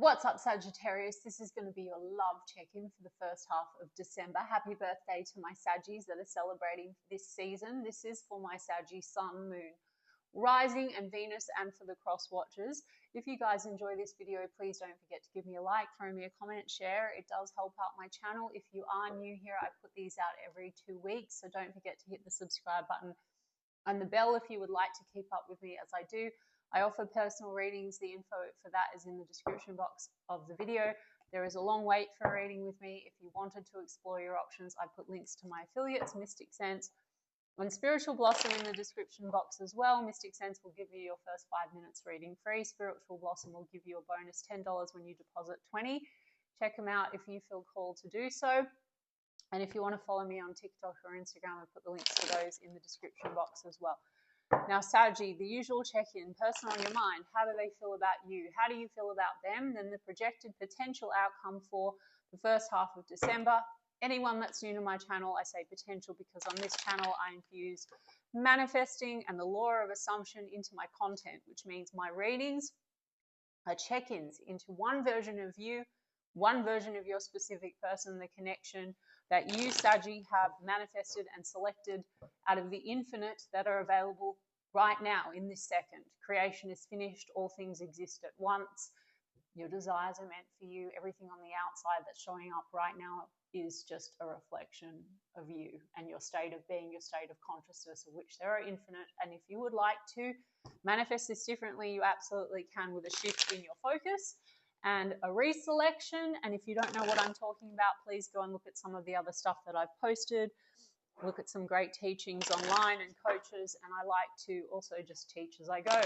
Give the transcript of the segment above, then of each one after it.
What's up, Sagittarius? This is going to be your love check-in for the first half of December. Happy birthday to my Saggies that are celebrating this season. This is for my Sagittarius Sun, Moon, Rising and Venus, and for the cross watchers. If you guys enjoy this video, please don't forget to give me a like, throw me a comment, share. It does help out my channel. If you are new here, I put these out every 2 weeks, so don't forget to hit the subscribe button and the bell if you would like to keep up with me as I do. I offer personal readings. The info for that is in the description box of the video. There is a long wait for a reading with me. If you wanted to explore your options, I put links to my affiliates, Mystic Sense and Spiritual Blossom, in the description box as well. Mystic Sense will give you your first 5 minutes reading free. Spiritual Blossom will give you a bonus $10 when you deposit $20. Check them out if you feel called to do so. And if you want to follow me on TikTok or Instagram, I put the links to those in the description box as well. Now, Saggy, the usual check-in, person on your mind, how do they feel about you? How do you feel about them? Then the projected potential outcome for the first half of December. Anyone that's new to my channel, I say potential because on this channel I infuse manifesting and the law of assumption into my content, which means my readings are check-ins into one version of you, one version of your specific person, the connection that you, Saggy, have manifested and selected out of the infinite that are available right now in this second. Creation is finished. All things exist at once. Your desires are meant for you. Everything on the outside that's showing up right now is just a reflection of you and your state of being, your state of consciousness, of which there are infinite. And if you would like to manifest this differently, you absolutely can, with a shift in your focus and a reselection. And if you don't know what I'm talking about, please go and look at some of the other stuff that I've posted. Look at some great teachings online and coaches. And I like to also just teach as I go.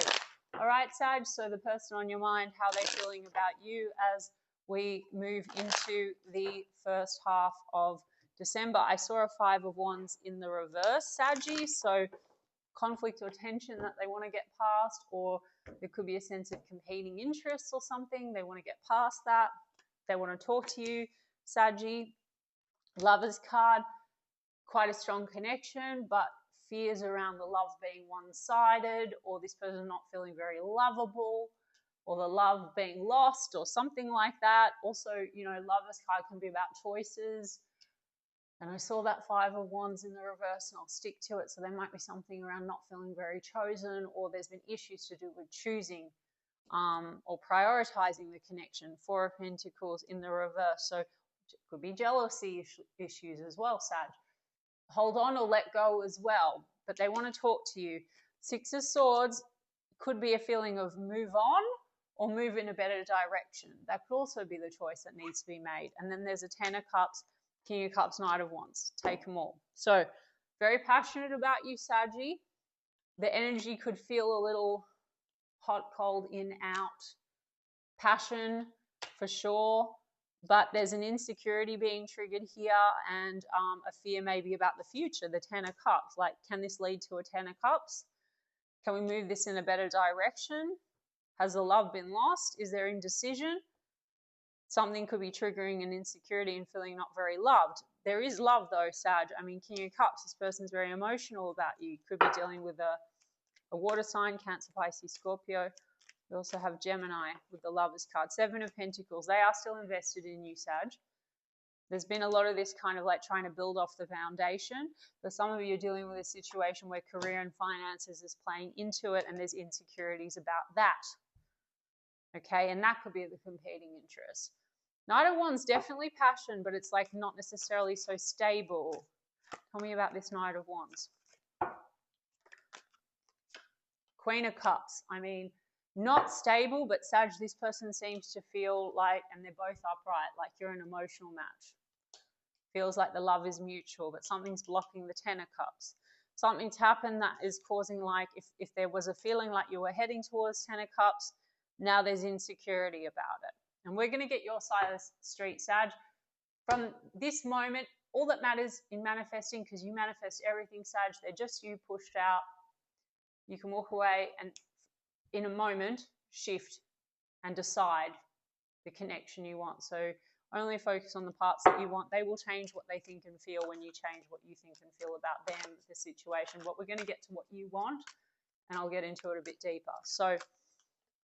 All right, Sag, so the person on your mind, how they're feeling about you as we move into the first half of December. I saw a 5 of Wands in the reverse, Saggy, so conflict or tension that they want to get past, or there could be a sense of competing interests or something. They want to get past that. They want to talk to you, Saggy. Lover's card, quite a strong connection, but fears around the love being one-sided, or this person not feeling very lovable, or the love being lost, or something like that. Also, you know, Lover's card can be about choices. And I saw that 5 of Wands in the reverse, and I'll stick to it. So there might be something around not feeling very chosen, or there's been issues to do with choosing or prioritizing the connection. 4 of Pentacles in the reverse. So it could be jealousy issues as well, Sag. Hold on or let go as well. But they want to talk to you. 6 of Swords could be a feeling of move on or move in a better direction. That could also be the choice that needs to be made. And then there's a 10 of Cups, King of Cups, Knight of Wands. Take them all. So very passionate about you, Saggy. The energy could feel a little hot, cold, in, out. Passion for sure. But there's an insecurity being triggered here, and a fear maybe about the future, the 10 of Cups. Like, can this lead to a 10 of Cups? Can we move this in a better direction? Has the love been lost? Is there indecision? Something could be triggering an insecurity and feeling not very loved. There is love though, Sag. I mean, King of Cups, this person's very emotional about you. Could be dealing with a water sign, Cancer, Pisces, Scorpio. We also have Gemini with the Lover's card. 7 of Pentacles. They are still invested in you, Sag. There's been a lot of this kind of like trying to build off the foundation. But some of you are dealing with a situation where career and finances is playing into it, and there's insecurities about that. Okay, and that could be the competing interest. Knight of Wands, definitely passion, but it's like not necessarily so stable. Tell me about this Knight of Wands. Queen of Cups. I mean, not stable, but Sag, this person seems to feel like, and they're both upright, like you're an emotional match. Feels like the love is mutual, but something's blocking the 10 of Cups. Something's happened that is causing, like, if there was a feeling like you were heading towards 10 of Cups, now there's insecurity about it. And we're going to get your side of the street, Sag. From this moment, all that matters in manifesting, because you manifest everything, Sag, they're just you pushed out. You can walk away and in a moment shift and decide the connection you want. So only focus on the parts that you want. They will change what they think and feel when you change what you think and feel about them, the situation. But we're going to get to what you want, and I'll get into it a bit deeper. So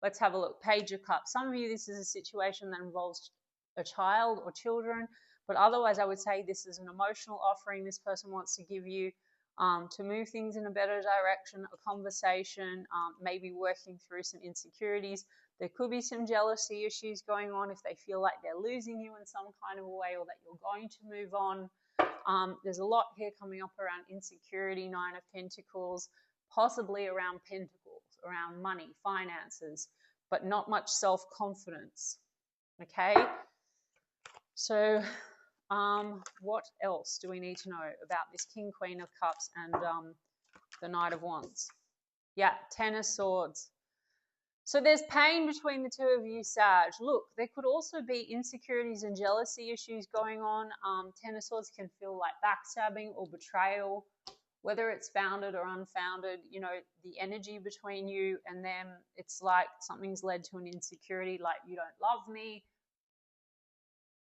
Let's have a look. Page of Cups. Some of you, this is a situation that involves a child or children, but otherwise I would say this is an emotional offering this person wants to give you to move things in a better direction, a conversation, maybe working through some insecurities. There could be some jealousy issues going on if they feel like they're losing you in some kind of a way, or that you're going to move on. There's a lot here coming up around insecurity, Nine of Pentacles, possibly around Pentacles, around money, finances, but not much self-confidence. Okay? So what else do we need to know about this King, Queen of Cups and the Knight of Wands? Yeah, Ten of Swords. So there's pain between the two of you, Sag. Look, there could also be insecurities and jealousy issues going on. Ten of Swords can feel like backstabbing or betrayal, whether it's founded or unfounded. You know, the energy between you and them, it's like something's led to an insecurity, like you don't love me.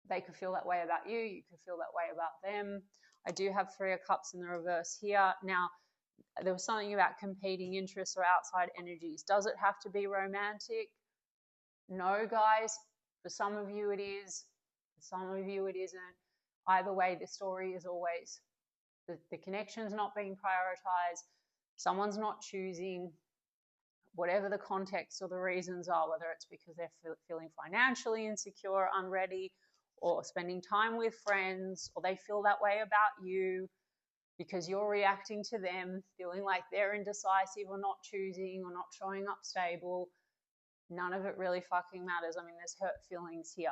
They could feel that way about you. You could feel that way about them. I do have Three of Cups in the reverse here. Now, there was something about competing interests or outside energies. Does it have to be romantic? No, guys. For some of you it is. For some of you it isn't. Either way, the story is always the connection's not being prioritized. Someone's not choosing. Whatever the context or the reasons are, whether it's because they're feeling financially insecure, unready, or spending time with friends, or they feel that way about you because you're reacting to them, feeling like they're indecisive or not choosing or not showing up stable. None of it really fucking matters. I mean, there's hurt feelings here,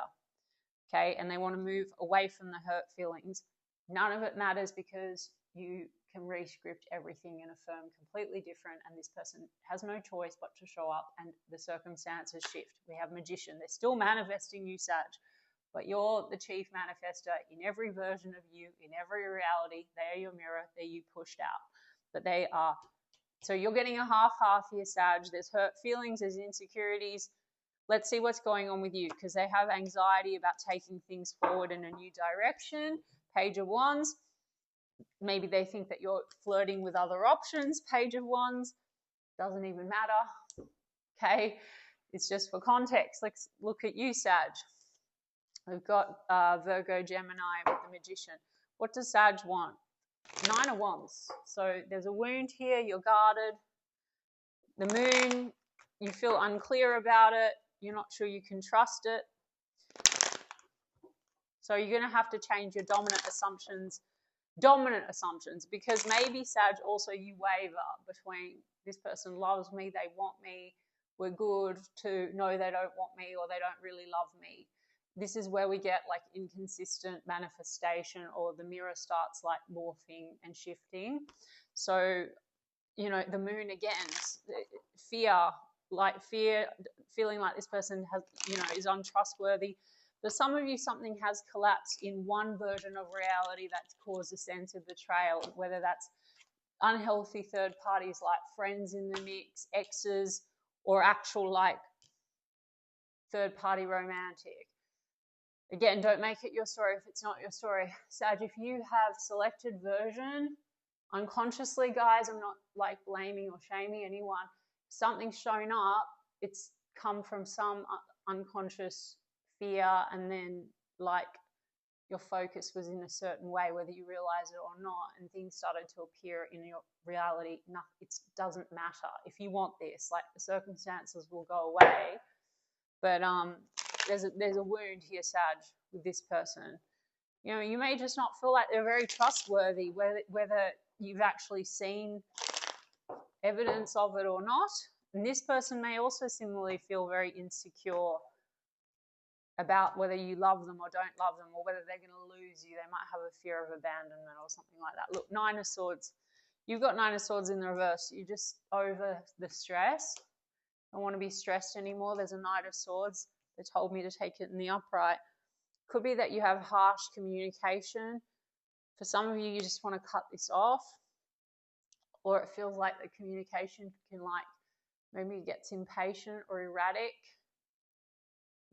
okay? And they want to move away from the hurt feelings. None of it matters because you can re-script everything and affirm completely different, and this person has no choice but to show up, and the circumstances shift. We have Magician. They're still manifesting you, Sag. But you're the chief manifester in every version of you, in every reality. They are your mirror. They're you pushed out. But they are. So you're getting a half-half here, Sag. There's hurt feelings. There's insecurities. Let's see what's going on with you, because they have anxiety about taking things forward in a new direction. Page of Wands. Maybe they think that you're flirting with other options. Page of Wands. Doesn't even matter. Okay? It's just for context. Let's look at you, Sag. We've got Virgo, Gemini with the Magician. What does Sag want? Nine of Wands. So there's a wound here. You're guarded. The Moon, you feel unclear about it. You're not sure you can trust it. So you're going to have to change your dominant assumptions, because maybe, Sag, also you waver between this person loves me, they want me, we're good, to no, they don't want me, or they don't really love me. This is where we get like inconsistent manifestation, or the mirror starts like morphing and shifting. So, you know, the Moon again, fear, feeling like this person has, you know, is untrustworthy. For some of you, something has collapsed in one version of reality that's caused a sense of betrayal, whether that's unhealthy third parties like friends in the mix, exes, or actual like third party romantic. Again, don't make it your story if it's not your story. Sag, if you have selected version, unconsciously, guys, I'm not like blaming or shaming anyone. Something's shown up, it's come from some unconscious fear, and then like your focus was in a certain way, whether you realize it or not, and things started to appear in your reality. It doesn't matter. If you want this, like the circumstances will go away. But there's a wound here, Sag, with this person. You know, you may just not feel like they're very trustworthy, whether you've actually seen evidence of it or not. And this person may also similarly feel very insecure about whether you love them or don't love them, or whether they're going to lose you. They might have a fear of abandonment or something like that. Look, Nine of Swords. You've got Nine of Swords in the reverse. You're just over the stress. Don't want to be stressed anymore. There's a Knight of Swords. They told me to take it in the upright. Could be that you have harsh communication. For some of you, you just want to cut this off. Or it feels like the communication can like, maybe it gets impatient or erratic.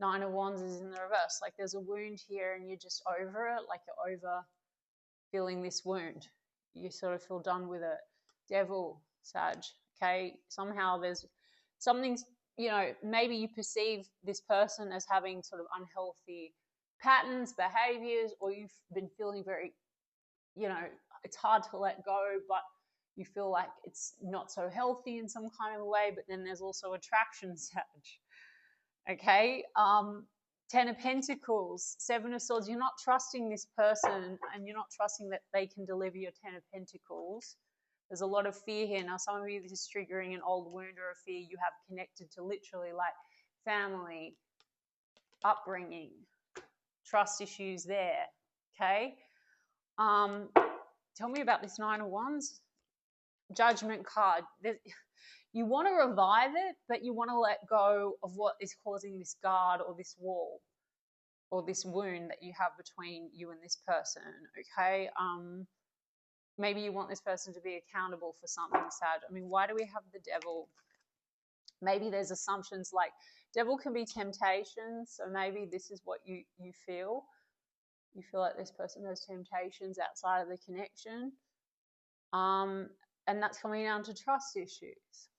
Nine of Wands is in the reverse. Like there's a wound here and you're just over it. Like you're over feeling this wound. You sort of feel done with it. Devil, Sag. Okay, somehow there's something's, you know, maybe you perceive this person as having sort of unhealthy patterns, behaviors, or you've been feeling very, you know, it's hard to let go, but you feel like it's not so healthy in some kind of way. But then there's also attraction, Sag. Okay. 10 of Pentacles, 7 of Swords. You're not trusting this person, and you're not trusting that they can deliver your 10 of Pentacles. There's a lot of fear here. Now, some of you, this is triggering an old wound or a fear you have connected to literally like family, upbringing, trust issues there. Okay. Tell me about this 9 of Wands. Judgment card. You want to revive it, but you want to let go of what is causing this guard or this wall or this wound that you have between you and this person. Okay. Maybe you want this person to be accountable for something, Sag. I mean, why do we have the Devil? Maybe there's assumptions like Devil can be temptations. So maybe this is what you feel. You feel like this person has temptations outside of the connection. And that's coming down to trust issues.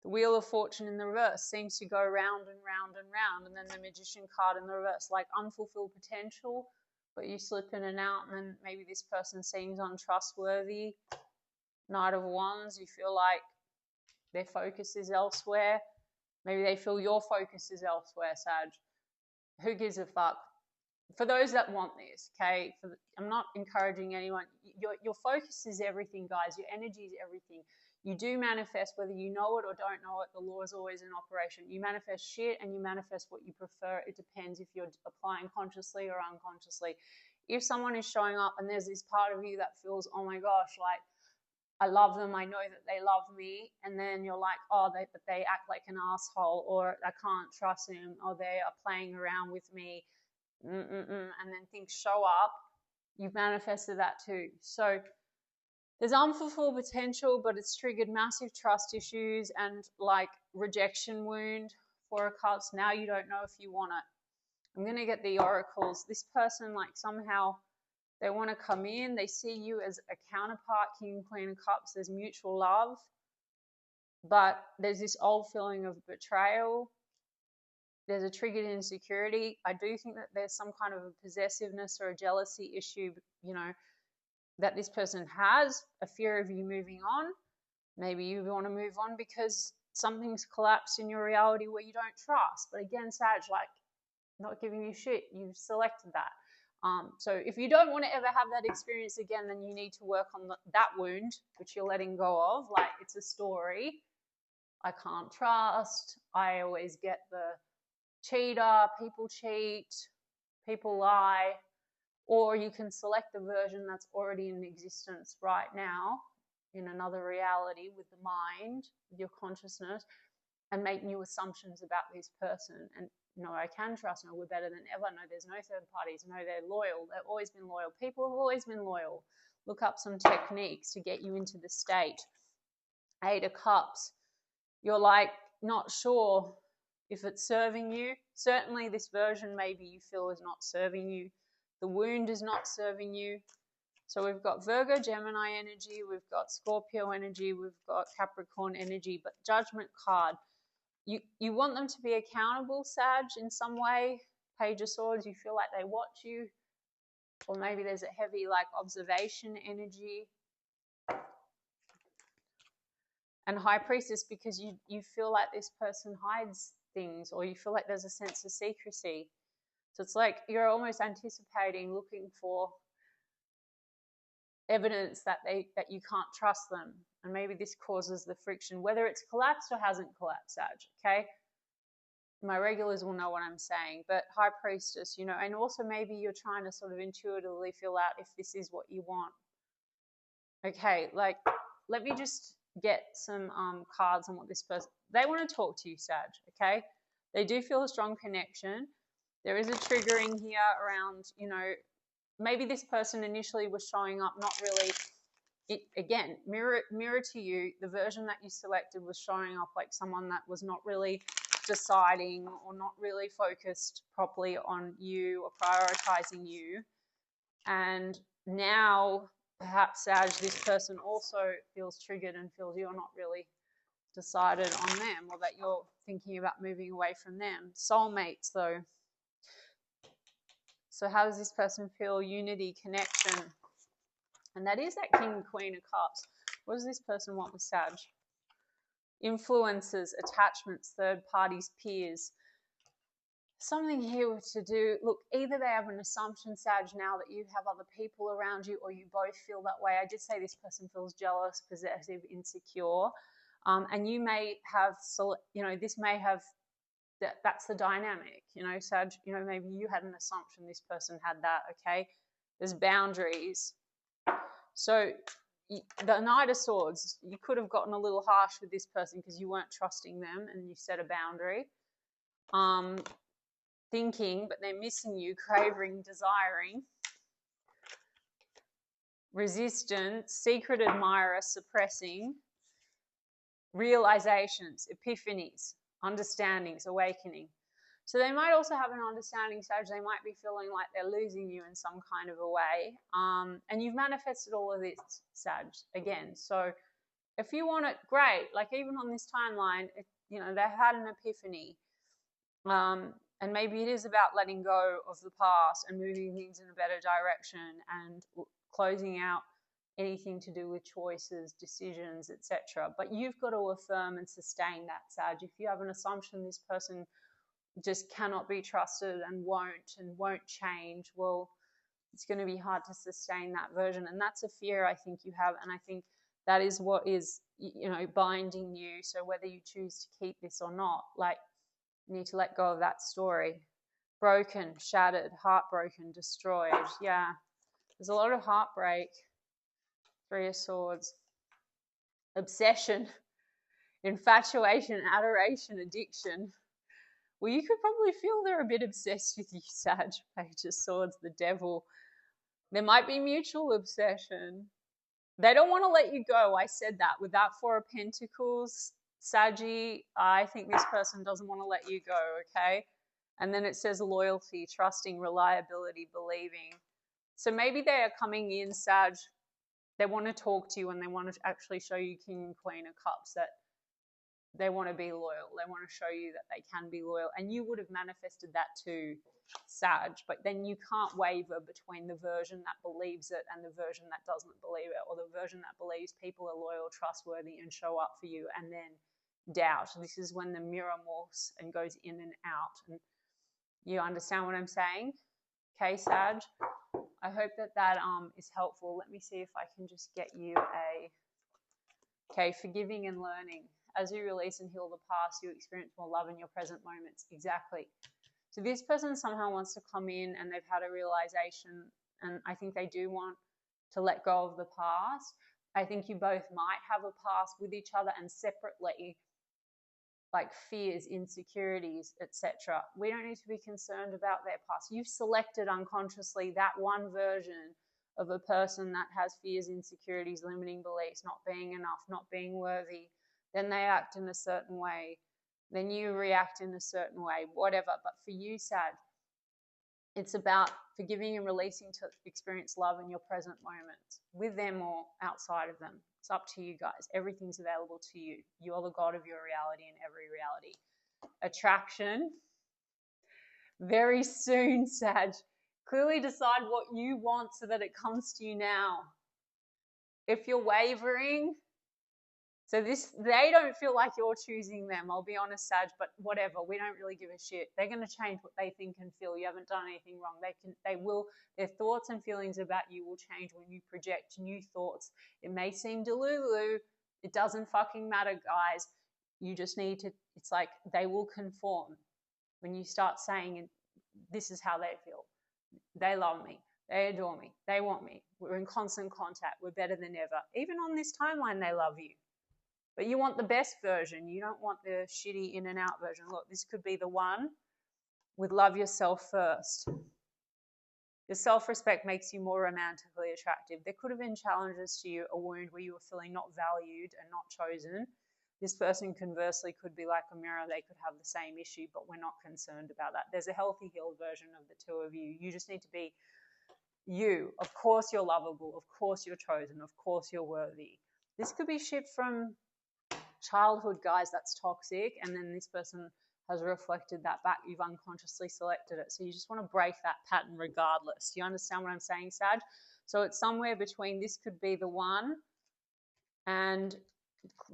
The Wheel of Fortune in the reverse seems to go round and round and round. And then the Magician card in the reverse, like unfulfilled potential, but you slip in and out, and then maybe this person seems untrustworthy. Knight of Wands, you feel like their focus is elsewhere. Maybe they feel your focus is elsewhere, Sag. Who gives a fuck? For those that want this, okay, I'm not encouraging anyone. Your focus is everything, guys. Your energy is everything. You do manifest whether you know it or don't know it. The law is always in operation. You manifest shit and you manifest what you prefer. It depends if you're applying consciously or unconsciously. If someone is showing up and there's this part of you that feels, oh my gosh, like I love them, I know that they love me, and then you're like, oh, but they act like an asshole, or I can't trust them, or they are playing around with me, and then things show up, you've manifested that too. So there's unfulfilled potential, but it's triggered massive trust issues and like rejection wound. 4 of Cups. Now you don't know if you want it. I'm going to get the oracles. This person, like somehow they want to come in. They see you as a counterpart, King, Queen of Cups. There's mutual love, but there's this old feeling of betrayal. There's a triggered insecurity. I do think that there's some kind of a possessiveness or a jealousy issue, you know, that this person has, a fear of you moving on. Maybe you want to move on because something's collapsed in your reality where you don't trust. But again, Sag, like, not giving you shit. You've selected that. So if you don't want to ever have that experience again, then you need to work on that wound, which you're letting go of. Like, it's a story. I can't trust. I always get the cheater. People cheat. People lie. Or you can select the version that's already in existence right now in another reality with the mind, with your consciousness, and make new assumptions about this person. And no, I can trust. No, we're better than ever. No, there's no third parties. No, they're loyal. They've always been loyal. People have always been loyal. Look up some techniques to get you into the state. 8 of Cups. You're like not sure if it's serving you. Certainly this version maybe you feel is not serving you. The wound is not serving you. So we've got Virgo, Gemini energy. We've got Scorpio energy. We've got Capricorn energy. But Judgment card. You want them to be accountable, Sag, in some way. Page of Swords, you feel like they watch you. Or maybe there's a heavy like observation energy. And High Priestess, because you feel like this person hides things, or you feel like there's a sense of secrecy. So it's like you're almost anticipating, looking for evidence that you can't trust them. And maybe this causes the friction, whether it's collapsed or hasn't collapsed, Sag, okay? My regulars will know what I'm saying. But High Priestess, you know, and also maybe you're trying to sort of intuitively feel out if this is what you want. Okay, like, let me just get some cards on what this person, they want to talk to you, Sag, okay? They do feel a strong connection. There is a triggering here around, you know, maybe this person initially was showing up not really, again, mirror to you, the version that you selected was showing up like someone that was not really deciding or not really focused properly on you or prioritizing you. And now perhaps, Sag, this person also feels triggered and feels you're not really decided on them, or that you're thinking about moving away from them. Soulmates, though. So how does this person feel? Unity, connection. And that is that King and Queen of Cups. What does this person want with Sag? Influences, attachments, third parties, peers. Something here to do, look, either they have an assumption, Sag, now that you have other people around you, or you both feel that way. I just say this person feels jealous, possessive, insecure. And you may have, this may have, that's the dynamic, Sag, maybe you had an assumption this person had that, okay? There's boundaries. So the Knight of Swords, you could have gotten a little harsh with this person because you weren't trusting them and you set a boundary. Thinking, but they're missing you, craving, desiring. Resistance, secret admirer, suppressing. Realizations, epiphanies, understandings, awakening. So they might also have an understanding, Sag. They might be feeling like they're losing you in some kind of a way. And you've manifested all of this, Sag, again. So if you want it, great. Like even on this timeline, they had an epiphany. And maybe it is about letting go of the past and moving things in a better direction and closing out anything to do with choices, decisions, etc. But you've got to affirm and sustain that, Sag. If you have an assumption this person just cannot be trusted and won't change, well, it's going to be hard to sustain that version. And that's a fear I think you have. And I think that is what is, binding you. So whether you choose to keep this or not, like, you need to let go of that story. Broken, shattered, heartbroken, destroyed. Yeah, there's a lot of heartbreak. Three of Swords. Obsession, infatuation, adoration, addiction. Well, you could probably feel they're a bit obsessed with you, Sag. Page of Swords, the Devil. There might be mutual obsession. They don't want to let you go. I said that. With that Four of Pentacles, Saggy, I think this person doesn't want to let you go, okay? And then it says loyalty, trusting, reliability, believing. So maybe they are coming in, Sag. They want to talk to you and they want to actually show you King and Queen of Cups, that they want to be loyal. They want to show you that they can be loyal. And you would have manifested that too, Sag. But then you can't waver between the version that believes it and the version that doesn't believe it, or the version that believes people are loyal, trustworthy, and show up for you, and then doubt. This is when the mirror morphs and goes in and out. And you understand what I'm saying? Okay, Sag? I hope that is helpful. Let me see if I can just get you forgiving and learning. As you release and heal the past, you experience more love in your present moments. Exactly. So this person somehow wants to come in and they've had a realization, and I think they do want to let go of the past. I think you both might have a past with each other and separately, like fears, insecurities, etc. We don't need to be concerned about their past. You've selected unconsciously that one version of a person that has fears, insecurities, limiting beliefs, not being enough, not being worthy. Then they act in a certain way. Then you react in a certain way, whatever. But for you, Sag, it's about forgiving and releasing to experience love in your present moments, with them or outside of them. It's up to you guys. Everything's available to you. You're the god of your reality in every reality. Attraction. Very soon, Sag. Clearly decide what you want so that it comes to you now. If you're wavering, so they don't feel like you're choosing them. I'll be honest, Sag, but whatever. We don't really give a shit. They're going to change what they think and feel. You haven't done anything wrong. Their thoughts and feelings about you will change when you project new thoughts. It may seem delulu. It doesn't fucking matter, guys. You just need to, it's like they will conform when you start saying, this is how they feel. They love me. They adore me. They want me. We're in constant contact. We're better than ever. Even on this timeline, they love you. But you want the best version. You don't want the shitty in and out version. Look, this could be the one with love yourself first. Your self-respect makes you more romantically attractive. There could have been challenges to you, a wound where you were feeling not valued and not chosen. This person conversely could be like a mirror. They could have the same issue, but we're not concerned about that. There's a healthy, healed version of the two of you. You just need to be you. Of course you're lovable. Of course you're chosen. Of course you're worthy. This could be shit from childhood, guys, that's toxic, and then this person has reflected that back. You've unconsciously selected it. So you just want to break that pattern regardless. Do you understand what I'm saying, Sag? So it's somewhere between, this could be the one, and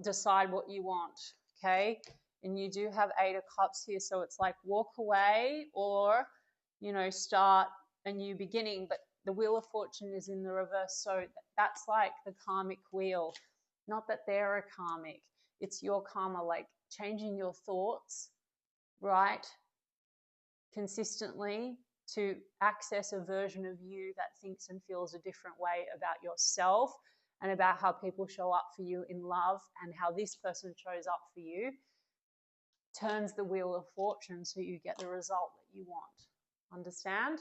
decide what you want, okay? And you do have 8 of Cups here, so it's like walk away or, you know, start a new beginning. But the Wheel of Fortune is in the reverse, so that's like the karmic wheel. Not that they're a karmic, it's your karma, like changing your thoughts, right, consistently to access a version of you that thinks and feels a different way about yourself and about how people show up for you in love and how this person shows up for you, turns the Wheel of Fortune so you get the result that you want. Understand?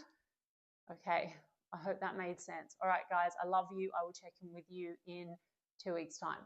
Okay, I hope that made sense. All right, guys, I love you. I will check in with you in 2 weeks' time.